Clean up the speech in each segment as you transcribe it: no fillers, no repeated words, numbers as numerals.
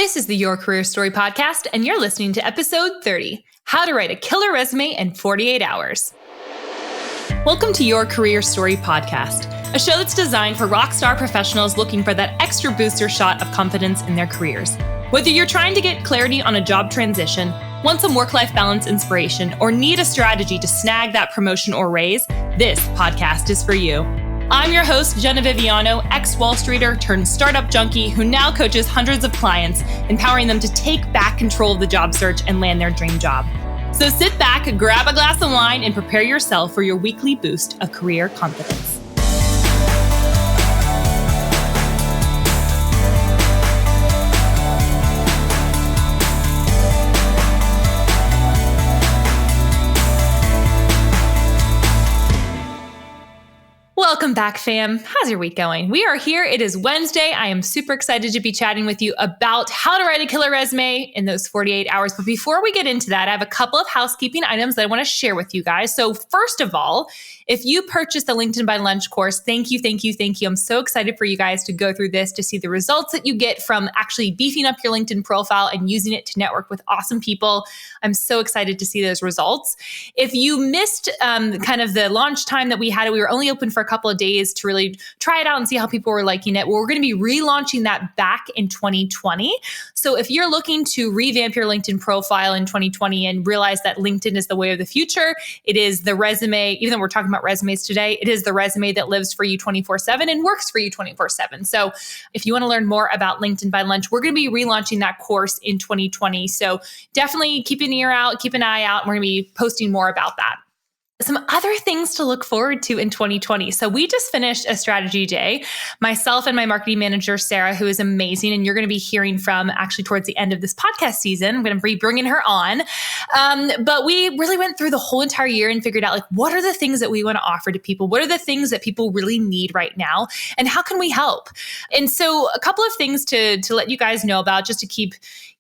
This is the Your Career Story podcast, and you're listening to episode 30, How to Write a Killer Resume in 48 Hours. Welcome to Your Career Story podcast, a show that's designed for rockstar professionals looking for that extra booster shot of confidence in their careers. Whether you're trying to get clarity on a job transition, want some work-life balance inspiration, or need a strategy to snag that promotion or raise, this podcast is for you. I'm your host, Jenna Viviano, ex-Wall Streeter turned startup junkie who now coaches hundreds of clients, empowering them to take back control of the job search and land their dream job. So sit back, grab a glass of wine, and prepare yourself for your weekly boost of career confidence. Welcome back, fam. How's your week going? We are here. It is Wednesday. I am super excited to be chatting with you about how to write a killer resume in those 48 hours. But before we get into that, I have a couple of housekeeping items that I want to share with you guys. So first of all, if you purchased the LinkedIn by Lunch course, thank you. I'm so excited for you guys to go through this, to see the results that you get from actually beefing up your LinkedIn profile and using it to network with awesome people. I'm so excited to see those results. If you missed kind of the launch time that we had, we were only open for a couple of days to really try it out and see how people were liking it. Well, we're going to be relaunching that back in 2020. So if you're looking to revamp your LinkedIn profile in 2020 and realize that LinkedIn is the way of the future, it is the resume, even though we're talking about resumes today, it is the resume that lives for you 24/7 and works for you 24/7. So if you want to learn more about LinkedIn by Lunch, we're going to be relaunching that course in 2020. So definitely keep an ear out, keep an eye out. We're going to be posting more about that. Some other things to look forward to in 2020. So we just finished a strategy day, myself and my marketing manager, Sarah, who is amazing. And you're going to be hearing from actually towards the end of this podcast season. I'm going to be bringing her on. But we really went through the whole entire year and figured out, like, what are the things that we want to offer to people? What are the things that people really need right now? And how can we help? And so a couple of things to let you guys know about, just to keep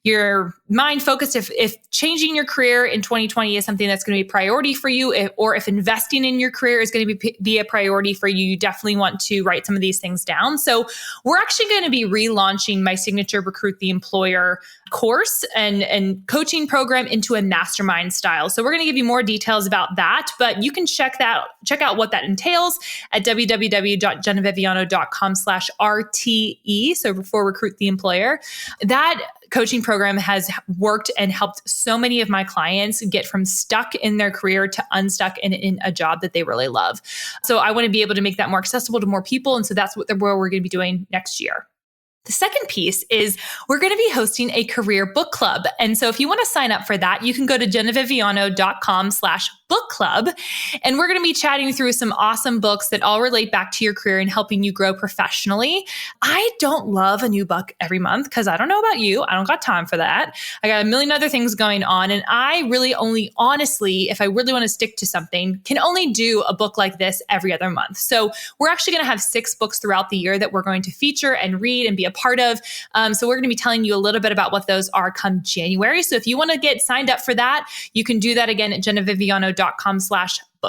your mind focused. If changing your career in 2020 is something that's going to be a priority for you, or if investing in your career is going to be a priority for you, you definitely want to write some of these things down. So we're actually going to be relaunching my signature Recruit the Employer course and coaching program into a mastermind style. So we're going to give you more details about that, but you can check out what that entails at www.jennaviviano.com/RTE. So for Recruit the Employer, that coaching program has worked and helped so many of my clients get from stuck in their career to unstuck in a job that they really love. So I want to be able to make that more accessible to more people. And so that's what we're going to be doing next year. The second piece is we're going to be hosting a career book club. And so if you want to sign up for that, you can go to jennaviviano.com/book club. And we're going to be chatting through some awesome books that all relate back to your career and helping you grow professionally. I don't love a new book every month because I don't know about you. I don't got time for that. I got a million other things going on. And I really only, honestly, if I really want to stick to something, can only do a book like this every other month. So we're actually going to have 6 books throughout the year that we're going to feature and read and be a part of. So we're going to be telling you a little bit about what those are come January. So if you want to get signed up for that, you can do that again at jennaviviano.com/book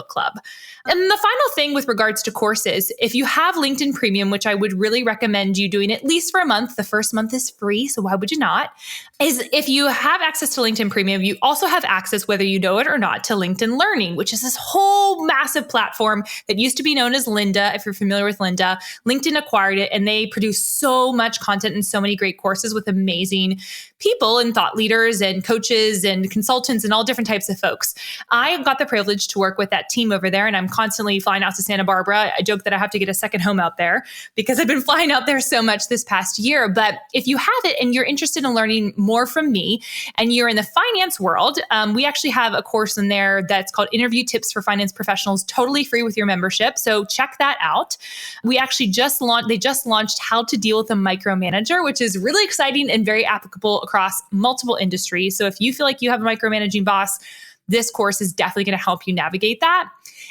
club. And the final thing with regards to courses, if you have LinkedIn Premium, which I would really recommend you doing at least for a month, the first month is free, so why would you not? Is if you have access to LinkedIn Premium, you also have access, whether you know it or not, to LinkedIn Learning, which is this whole massive platform that used to be known as Lynda. If you're familiar with Lynda, LinkedIn acquired it, and they produce so much content and so many great courses with amazing people and thought leaders and coaches and consultants and all different types of folks. I got the privilege to work with that team over there, and I'm constantly flying out to Santa Barbara. I joke that I have to get a second home out there because I've been flying out there so much this past year. But if you have it and you're interested in learning more from me and you're in the finance world, we actually have a course in there that's called Interview Tips for Finance Professionals, totally free with your membership. So check that out. We actually just launched How to Deal with a Micromanager, which is really exciting and very applicable across multiple industries. So if you feel like you have a micromanaging boss, this course is definitely going to help you navigate that.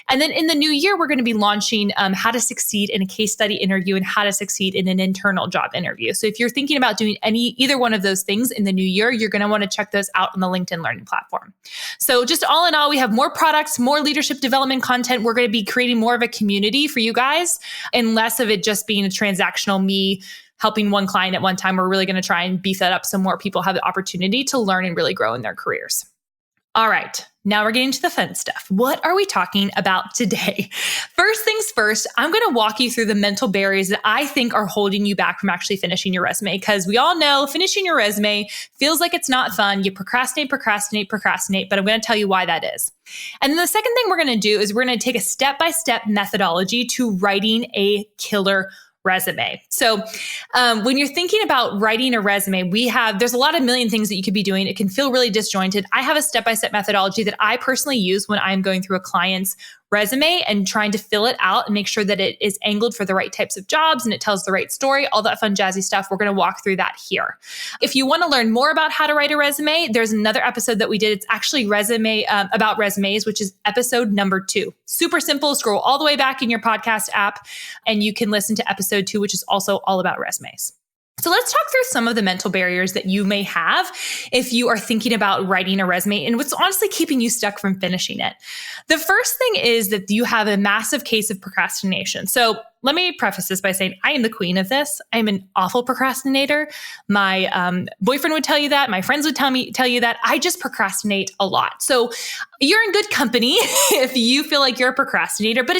And then in the new year, we're going to be launching how to succeed in a case study interview and how to succeed in an internal job interview. So if you're thinking about doing either one of those things in the new year, you're going to want to check those out on the LinkedIn Learning platform. So just all in all, we have more products, more leadership development content. We're going to be creating more of a community for you guys and less of it just being a transactional me helping one client at one time. We're really going to try and beef that up so more people have the opportunity to learn and really grow in their careers. All right, now we're getting to the fun stuff. What are we talking about today? First things first, I'm going to walk you through the mental barriers that I think are holding you back from actually finishing your resume, because we all know finishing your resume feels like it's not fun. You procrastinate, but I'm going to tell you why that is. And then the second thing we're going to do is we're going to take a step-by-step methodology to writing a killer resume. So when you're thinking about writing a resume, there's a lot of million things that you could be doing. It can feel really disjointed. I have a step-by-step methodology that I personally use when I'm going through a client's resume and trying to fill it out and make sure that it is angled for the right types of jobs and it tells the right story, all that fun jazzy stuff. We're going to walk through that here. If you want to learn more about how to write a resume, there's another episode that we did. It's actually about resumes, which is episode number 2. Super simple. Scroll all the way back in your podcast app and you can listen to episode 2, which is also all about resumes. So let's talk through some of the mental barriers that you may have if you are thinking about writing a resume and what's honestly keeping you stuck from finishing it. The first thing is that you have a massive case of procrastination. So let me preface this by saying I am the queen of this. I'm an awful procrastinator. My boyfriend would tell you that. My friends would tell you that. I just procrastinate a lot. So you're in good company if you feel like you're a procrastinator, but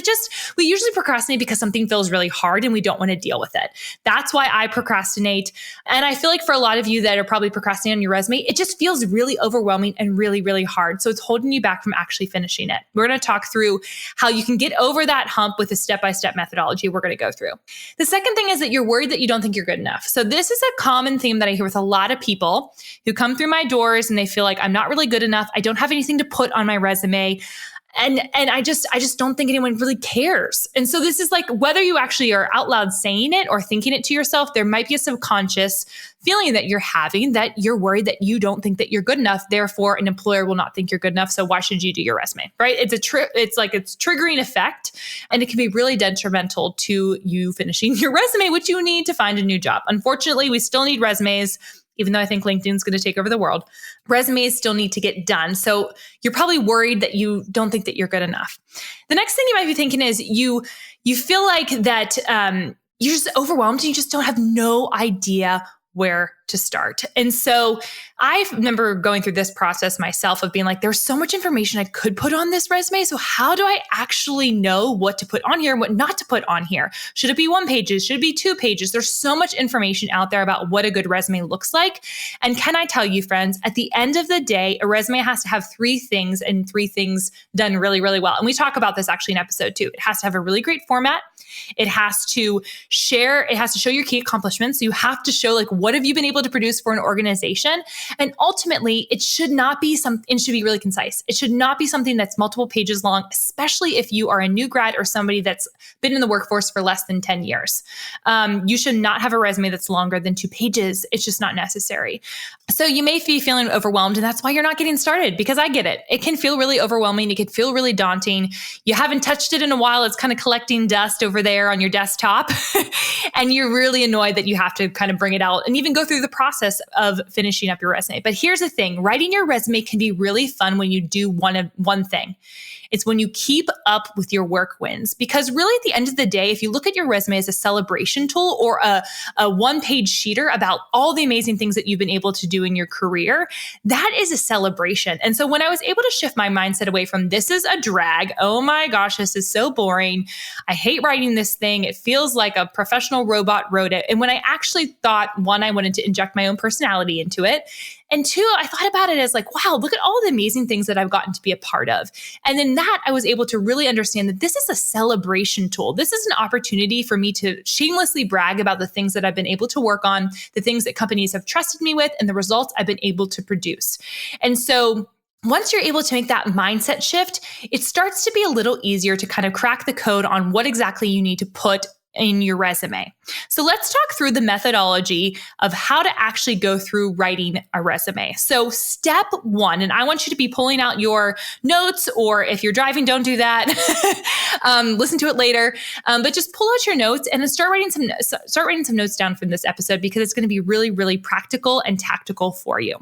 we usually procrastinate because something feels really hard and we don't want to deal with it. That's why I procrastinate. And I feel like for a lot of you that are probably procrastinating on your resume, it just feels really overwhelming and really, really hard. So it's holding you back from actually finishing it. We're going to talk through how you can get over that hump with a step-by-step methodology we're going to go through. The second thing is that you're worried that you don't think you're good enough. So this is a common theme that I hear with a lot of people who come through my doors and they feel like I'm not really good enough. I don't have anything to put on my resume. And I just don't think anyone really cares. And so this is like, whether you actually are out loud saying it or thinking it to yourself, there might be a subconscious feeling that you're having that you're worried that you don't think that you're good enough. Therefore, an employer will not think you're good enough. So why should you do your resume, right? It's triggering effect, and it can be really detrimental to you finishing your resume, which you need to find a new job. Unfortunately, we still need resumes. Even though I think LinkedIn's going to take over the world, resumes still need to get done. So you're probably worried that you don't think that you're good enough. The next thing you might be thinking is you feel like that you're just overwhelmed and you just don't have no idea where to start. And so I remember going through this process myself of being like, there's so much information I could put on this resume. So how do I actually know what to put on here and what not to put on here? Should it be 1 page? Should it be 2 pages? There's so much information out there about what a good resume looks like. And can I tell you, friends, at the end of the day, a resume has to have 3 things and 3 things done really, really well. And we talk about this actually in episode 2. It has to have a really great format. It has to show your key accomplishments. So you have to show like, what have you been able to produce for an organization? And ultimately, it should be really concise. It should not be something that's multiple pages long, especially if you are a new grad or somebody that's been in the workforce for less than 10 years. You should not have a resume that's longer than 2 pages. It's just not necessary. So you may be feeling overwhelmed, and that's why you're not getting started, because I get it. It can feel really overwhelming. It can feel really daunting. You haven't touched it in a while. It's kind of collecting dust over there on your desktop. And you're really annoyed that you have to kind of bring it out and even go through the process of finishing up your resume. But here's the thing. Writing your resume can be really fun when you do one thing. It's when you keep up with your work wins. Because really at the end of the day, if you look at your resume as a celebration tool or a 1-page sheeter about all the amazing things that you've been able to do in your career, that is a celebration. And so when I was able to shift my mindset away from this is a drag, oh my gosh, this is so boring, I hate writing this thing, it feels like a professional robot wrote it. And when I actually thought, 1, I wanted to inject my own personality into it. And 2, I thought about it as like, wow, look at all the amazing things that I've gotten to be a part of. And then that I was able to really understand that this is a celebration tool. This is an opportunity for me to shamelessly brag about the things that I've been able to work on, the things that companies have trusted me with, and the results I've been able to produce. And so once you're able to make that mindset shift, it starts to be a little easier to kind of crack the code on what exactly you need to put in your resume. So let's talk through the methodology of how to actually go through writing a resume. So step 1, and I want you to be pulling out your notes, or if you're driving, don't do that. Listen to it later. But just pull out your notes and then start writing some notes down from this episode, because it's going to be really, really practical and tactical for you.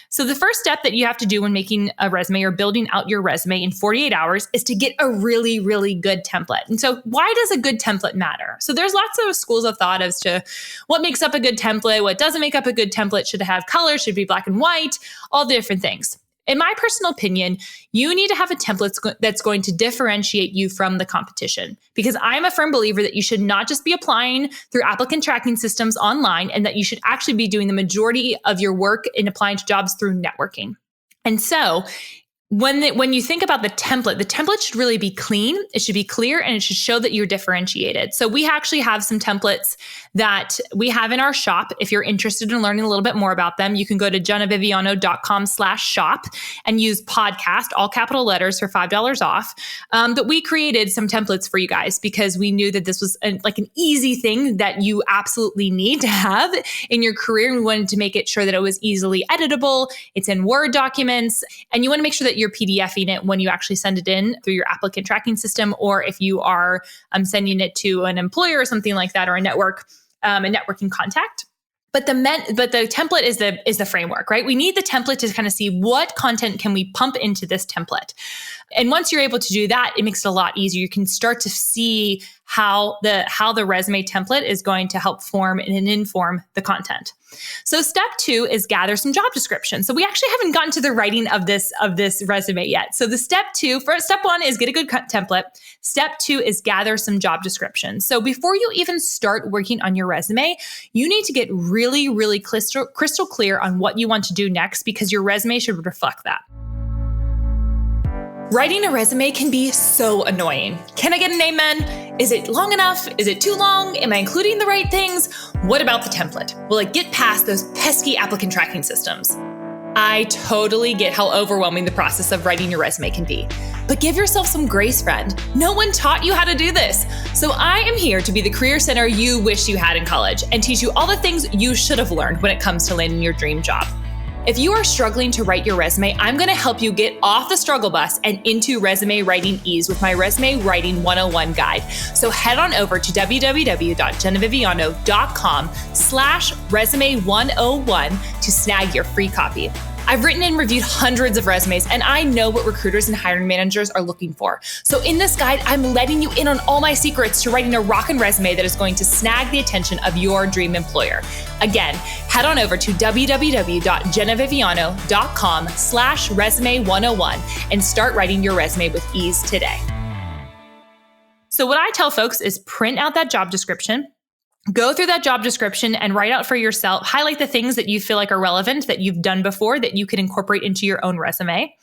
So the first step that you have to do when making a resume or building out your resume in 48 hours is to get a really, really good template. And so why does a good template matter? So there's lots of schools of thought as to what makes up a good template, what doesn't make up a good template. Should it have color? Should it be black and white? All the different things. In my personal opinion, you need to have a template that's going to differentiate you from the competition, because I'm a firm believer that you should not just be applying through applicant tracking systems online, and that you should actually be doing the majority of your work in applying to jobs through networking. And so when you think about the template should really be clean, it should be clear, and it should show that you're differentiated. So we actually have some templates that we have in our shop. If you're interested in learning a little bit more about them, you can go to jennaviviano.com/shop and use podcast, all capital letters, for $5 off. But we created some templates for you guys because we knew that this was an easy thing that you absolutely need to have in your career. And we wanted to make it sure that it was easily editable. It's in Word documents, and you want to make sure that you're PDFing it when you actually send it in through your applicant tracking system, or if you are sending it to an employer or something like that, or a networking contact. But the template is the framework, right? We need the template to kind of see what content can we pump into this template. And once you're able to do that, it makes it a lot easier. You can start to see how the resume template is going to help form and inform the content. So step 2 is gather some job descriptions. So we actually haven't gotten to the writing of this resume yet. So step 1 is get a good template. Step 2 is gather some job descriptions. So before you even start working on your resume, you need to get really, really crystal clear on what you want to do next, because your resume should reflect that. Writing a resume can be so annoying. Can I get an amen? Is it long enough? Is it too long? Am I including the right things? What about the template? Will it get past those pesky applicant tracking systems? I totally get how overwhelming the process of writing your resume can be. But give yourself some grace, friend. No one taught you how to do this. So I am here to be the career center you wish you had in college and teach you all the things you should have learned when it comes to landing your dream job. If you are struggling to write your resume, I'm going to help you get off the struggle bus and into resume writing ease with my Resume Writing 101 guide. So head on over to www.jennaviviano.com/resume101 to snag your free copy. I've written and reviewed hundreds of resumes, and I know what recruiters and hiring managers are looking for. So in this guide, I'm letting you in on all my secrets to writing a rockin' resume that is going to snag the attention of your dream employer. Again, head on over to www.jennaviviano.com/resume101 and start writing your resume with ease today. So what I tell folks is print out that job description. Go through that job description and write out for yourself, highlight the things that you feel like are relevant that you've done before that you can incorporate into your own resume.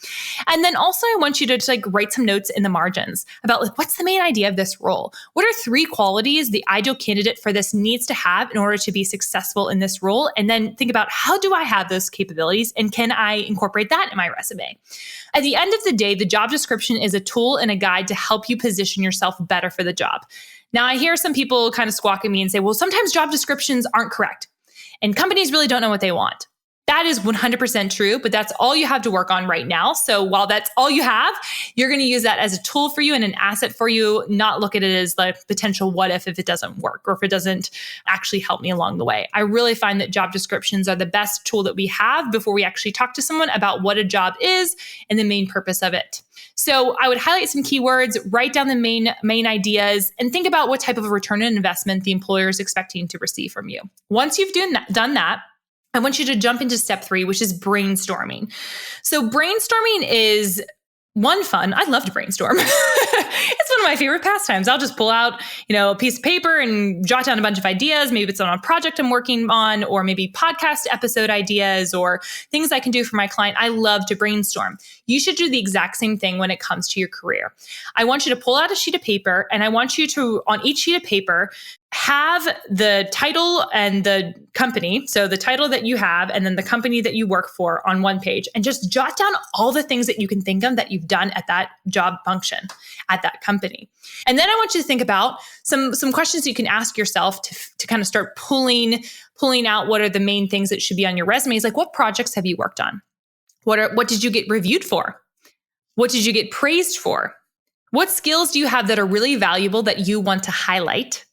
And then also I want you to write some notes in the margins about what's the main idea of this role? What are 3 qualities the ideal candidate for this needs to have in order to be successful in this role? And then think about, how do I have those capabilities and can I incorporate that in my resume? At the end of the day, the job description is a tool and a guide to help you position yourself better for the job. Now, I hear some people kind of squawk at me and say, well, sometimes job descriptions aren't correct and companies really don't know what they want. That is 100% true, but that's all you have to work on right now. So while that's all you have, you're going to use that as a tool for you and an asset for you, not look at it as the potential what if it doesn't work or if it doesn't actually help me along the way. I really find that job descriptions are the best tool that we have before we actually talk to someone about what a job is and the main purpose of it. So I would highlight some keywords, write down the main ideas, and think about what type of a return on investment the employer is expecting to receive from you. Once you've done that, I want you to jump into step 3, which is brainstorming. So brainstorming is fun. I love to brainstorm. It's one of my favorite pastimes. I'll just pull out, a piece of paper and jot down a bunch of ideas. Maybe it's on a project I'm working on, or maybe podcast episode ideas or things I can do for my client. I love to brainstorm. You should do the exact same thing when it comes to your career. I want you to pull out a sheet of paper, and I want you to, on each sheet of paper, have the title and the company. So the title that you have and then the company that you work for on one page, and just jot down all the things that you can think of that you've done at that job function at that company. And then I want you to think about some questions you can ask yourself to kind of start pulling out what are the main things that should be on your resumes. Like, what projects have you worked on? What did you get reviewed for? What did you get praised for? What skills do you have that are really valuable that you want to highlight?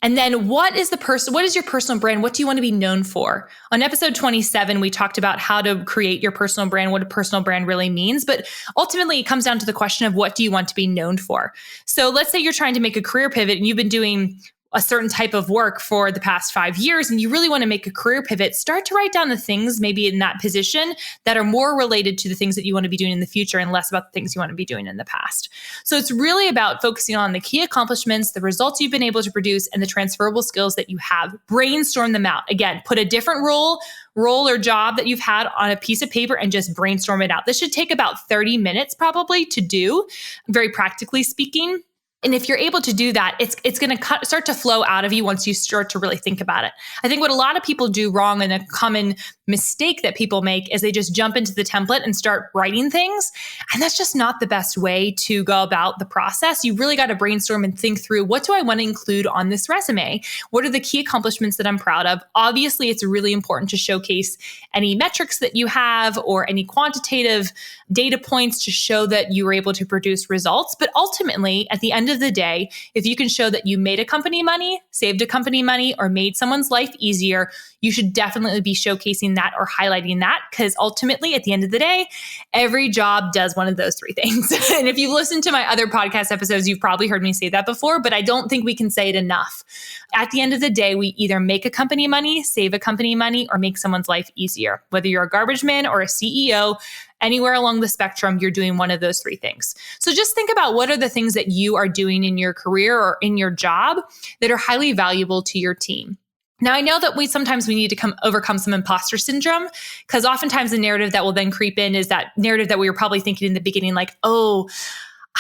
And then what is your personal brand? What do you want to be known for? On episode 27, we talked about how to create your personal brand, what a personal brand really means. But ultimately, it comes down to the question of what do you want to be known for? So let's say you're trying to make a career pivot and you've been doing a certain type of work for the past 5 years and you really want to make a career pivot, start to write down the things maybe in that position that are more related to the things that you want to be doing in the future and less about the things you want to be doing in the past. So it's really about focusing on the key accomplishments, the results you've been able to produce, and the transferable skills that you have. Brainstorm them out. Again, put a different role or job that you've had on a piece of paper and just brainstorm it out. This should take about 30 minutes probably to do, very practically speaking. And if you're able to do that, it's going to start to flow out of you once you start to really think about it. I think what a lot of people do wrong and a common mistake that people make is they just jump into the template and start writing things. And that's just not the best way to go about the process. You really got to brainstorm and think through, what do I want to include on this resume? What are the key accomplishments that I'm proud of? Obviously, it's really important to showcase any metrics that you have or any quantitative data points to show that you were able to produce results. But ultimately, at the end of the day, if you can show that you made a company money, saved a company money, or made someone's life easier, you should definitely be showcasing that or highlighting that, because ultimately, at the end of the day, every job does one of those three things. And if you've listened to my other podcast episodes, you've probably heard me say that before, but I don't think we can say it enough. At the end of the day, we either make a company money, save a company money, or make someone's life easier. Whether you're a garbage man or a CEO, anywhere along the spectrum, you're doing one of those three things. So just think about, what are the things that you are doing in your career or in your job that are highly valuable to your team. Now, I know that we need to overcome some imposter syndrome, because oftentimes the narrative that will then creep in is that narrative that we were probably thinking in the beginning, like, oh,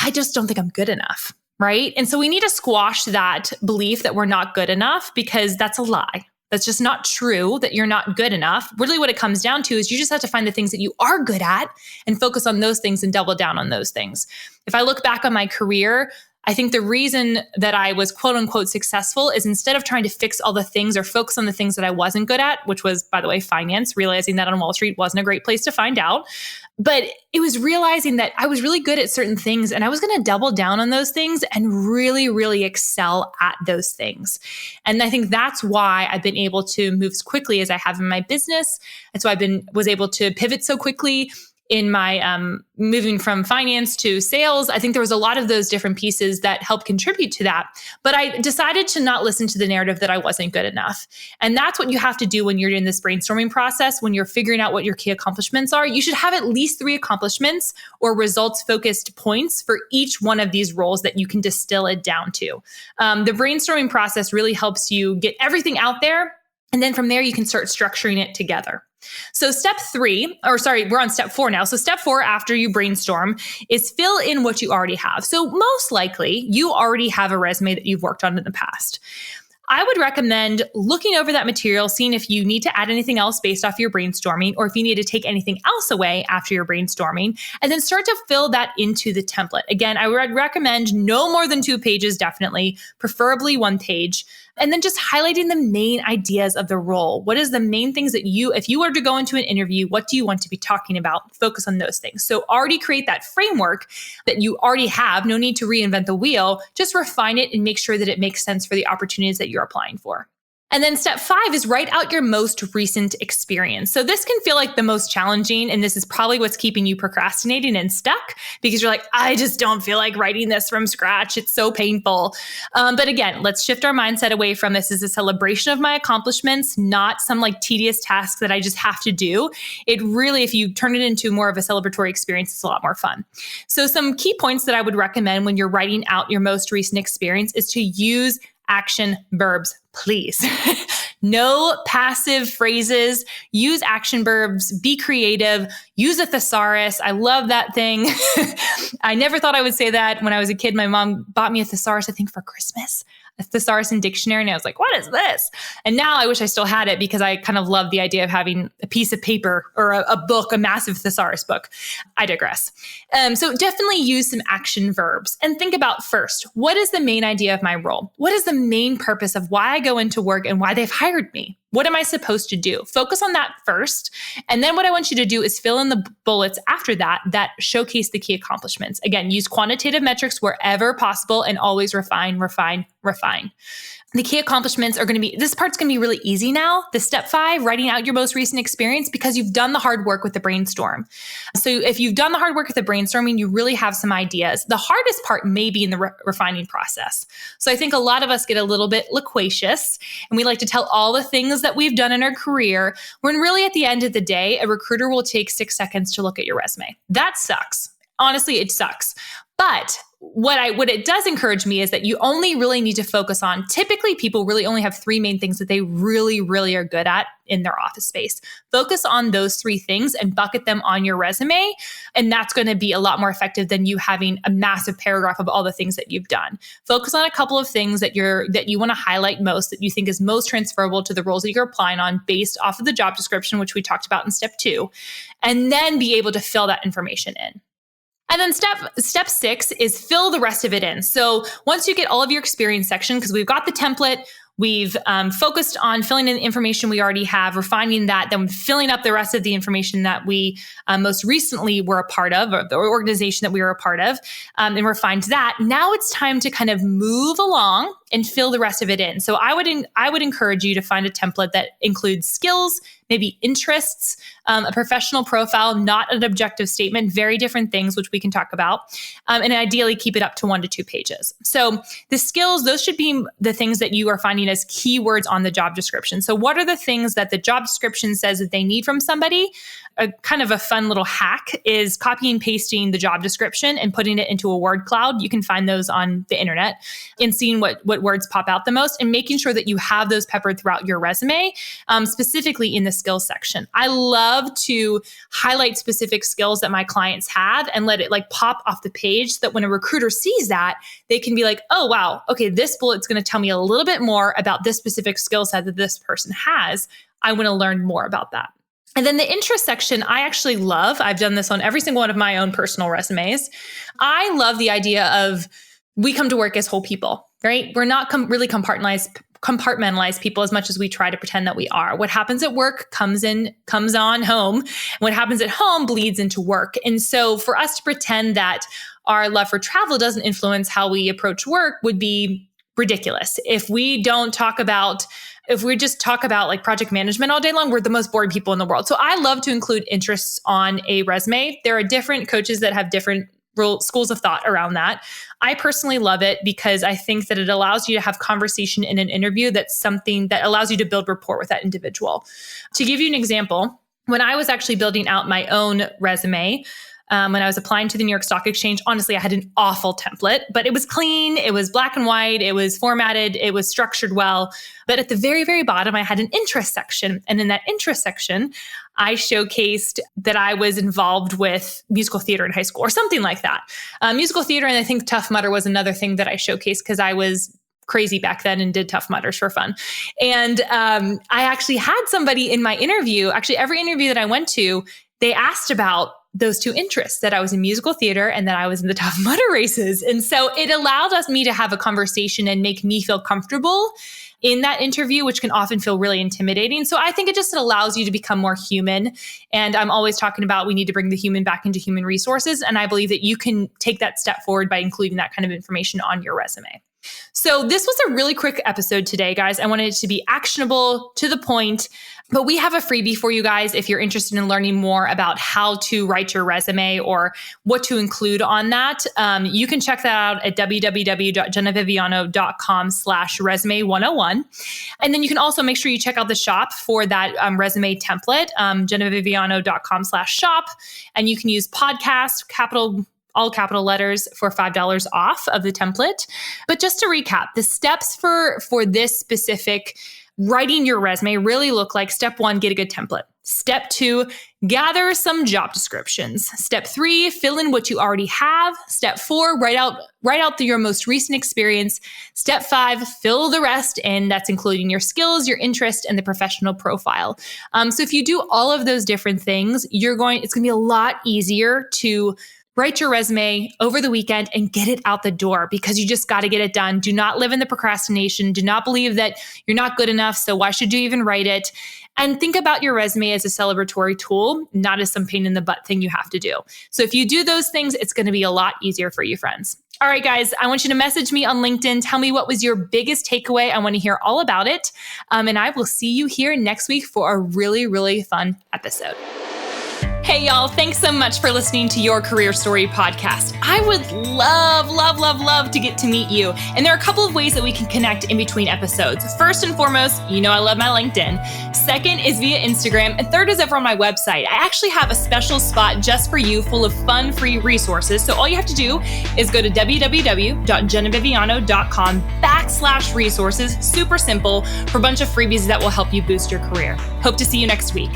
I just don't think I'm good enough, right? And so we need to squash that belief that we're not good enough, because that's a lie. That's just not true, that you're not good enough. Really what it comes down to is you just have to find the things that you are good at and focus on those things and double down on those things. If I look back on my career, I think the reason that I was quote unquote successful is, instead of trying to fix all the things or focus on the things that I wasn't good at, which was, by the way, finance, realizing that on Wall Street wasn't a great place to find out. But it was realizing that I was really good at certain things and I was going to double down on those things and really, really excel at those things. And I think that's why I've been able to move as quickly as I have in my business. That's why was able to pivot so quickly in my moving from finance to sales. I think there was a lot of those different pieces that helped contribute to that. But I decided to not listen to the narrative that I wasn't good enough. And that's what you have to do when you're in this brainstorming process, when you're figuring out what your key accomplishments are. You should have at least 3 accomplishments or results-focused points for each one of these roles that you can distill it down to. The brainstorming process really helps you get everything out there. And then from there, you can start structuring it together. So we're on step 4 now. So step 4 after you brainstorm is fill in what you already have. So most likely you already have a resume that you've worked on in the past. I would recommend looking over that material, seeing if you need to add anything else based off your brainstorming, or if you need to take anything else away after your brainstorming, and then start to fill that into the template. Again, I would recommend no more than 2 pages, definitely, preferably 1 page. And then just highlighting the main ideas of the role. What is the main things that if you were to go into an interview, what do you want to be talking about? Focus on those things. So already create that framework that you already have. No need to reinvent the wheel. Just refine it and make sure that it makes sense for the opportunities that you're applying for. And then step 5 is write out your most recent experience. So this can feel like the most challenging, and this is probably what's keeping you procrastinating and stuck, because you're like, I just don't feel like writing this from scratch. It's so painful. But again, let's shift our mindset away from this as a celebration of my accomplishments, not some like tedious task that I just have to do. It really, if you turn it into more of a celebratory experience, it's a lot more fun. So some key points that I would recommend when you're writing out your most recent experience is to use action verbs, please. No passive phrases. Use action verbs. Be creative. Use a thesaurus. I love that thing. I never thought I would say that. When I was a kid, my mom bought me a thesaurus, I think, for Christmas. A thesaurus and dictionary. And I was like, what is this? And now I wish I still had it, because I kind of love the idea of having a piece of paper or a book, a massive thesaurus book. I digress. So definitely use some action verbs and think about, first, what is the main idea of my role? What is the main purpose of why I go into work and why they've hired me? What am I supposed to do? Focus on that first. And then what I want you to do is fill in the bullets after that showcase the key accomplishments. Again, use quantitative metrics wherever possible and always refine, refine, refine. The key accomplishments are going to be, this part's going to be really easy now. The step 5, writing out your most recent experience, because you've done the hard work with the brainstorm. So if you've done the hard work with the brainstorming, you really have some ideas. The hardest part may be in the refining process. So I think a lot of us get a little bit loquacious and we like to tell all the things that we've done in our career, when really at the end of the day, a recruiter will take 6 seconds to look at your resume. That sucks. Honestly, it sucks. But what it does encourage me is that you only really need to focus on, typically people really only have 3 main things that they really, really are good at in their office space. Focus on those 3 things and bucket them on your resume. And that's going to be a lot more effective than you having a massive paragraph of all the things that you've done. Focus on a couple of things that you want to highlight most, that you think is most transferable to the roles that you're applying on based off of the job description, which we talked about in step 2, and then be able to fill that information in. And then step 6 is fill the rest of it in. So once you get all of your experience section, because we've got the template, we've focused on filling in the information we already have, refining that, then filling up the rest of the information that we most recently were a part of, or the organization that we were a part of, and refined that. Now it's time to kind of move along and fill the rest of it in. So I would encourage you to find a template that includes skills, maybe interests, a professional profile, not an objective statement, very different things, which we can talk about, and ideally keep it up to 1 to 2 pages. So the skills, those should be the things that you are finding as keywords on the job description. So what are the things that the job description says that they need from somebody? A kind of a fun little hack is copying and pasting the job description and putting it into a word cloud. You can find those on the internet, and seeing what words pop out the most, and making sure that you have those peppered throughout your resume, specifically in the skills section. I love to highlight specific skills that my clients have and let it like pop off the page, so that when a recruiter sees that, they can be like, oh, wow, okay, this bullet's going to tell me a little bit more about this specific skill set that this person has. I want to learn more about that. And then the interest section, I actually love. I've done this on every single one of my own personal resumes. I love the idea of, we come to work as whole people, right? We're not really compartmentalize people as much as we try to pretend that we are. What happens at work comes on home. And what happens at home bleeds into work. And so for us to pretend that our love for travel doesn't influence how we approach work would be ridiculous. If we just talk about like project management all day long, we're the most bored people in the world. So I love to include interests on a resume. There are different coaches that have different schools of thought around that. I personally love it because I think that it allows you to have conversation in an interview. That's something that allows you to build rapport with that individual. To give you an example, when I was actually building out my own resume, when I was applying to the New York Stock Exchange, honestly, I had an awful template, but it was clean. It was black and white. It was formatted. It was structured well. But at the very, very bottom, I had an interest section. And in that interest section, I showcased that I was involved with musical theater in high school or something like that. Musical theater, and I think Tough Mudder was another thing that I showcased because I was crazy back then and did Tough Mudders for fun. And I actually had somebody in my interview, actually every interview that I went to, they asked about those 2 interests, that I was in musical theater and that I was in the Tough Mudder races. And so it allowed me to have a conversation and make me feel comfortable in that interview, which can often feel really intimidating. So I think it just allows you to become more human. And I'm always talking about, we need to bring the human back into human resources. And I believe that you can take that step forward by including that kind of information on your resume. So this was a really quick episode today, guys. I wanted it to be actionable, to the point, but we have a freebie for you guys if you're interested in learning more about how to write your resume or what to include on that. You can check that out at www.jennaviviano.com/resume101. And then you can also make sure you check out the shop for that resume template, jennaviviano.com/shop. And you can use podcast, all capital letters, for $5 off of the template. But just to recap, the steps for this specific writing your resume really look like: step 1, get a good template. Step 2, gather some job descriptions. Step 3, fill in what you already have. Step 4, write out your most recent experience. Step 5, fill the rest in. That's including your skills, your interest, and the professional profile. So if you do all of those different things, it's going to be a lot easier to Write your resume over the weekend and get it out the door because you just got to get it done. Do not live in the procrastination. Do not believe that you're not good enough. So why should you even write it? And think about your resume as a celebratory tool, not as some pain in the butt thing you have to do. So if you do those things, it's going to be a lot easier for you, friends. All right, guys, I want you to message me on LinkedIn. Tell me what was your biggest takeaway. I want to hear all about it. And I will see you here next week for a really, really fun episode. Hey, y'all, thanks so much for listening to Your Career Story podcast. I would love to get to meet you. And there are a couple of ways that we can connect in between episodes. First and foremost, you know I love my LinkedIn. Second is via Instagram. And third is over on my website. I actually have a special spot just for you full of fun, free resources. So all you have to do is go to www.jennaviviano.com/resources. Super simple for a bunch of freebies that will help you boost your career. Hope to see you next week.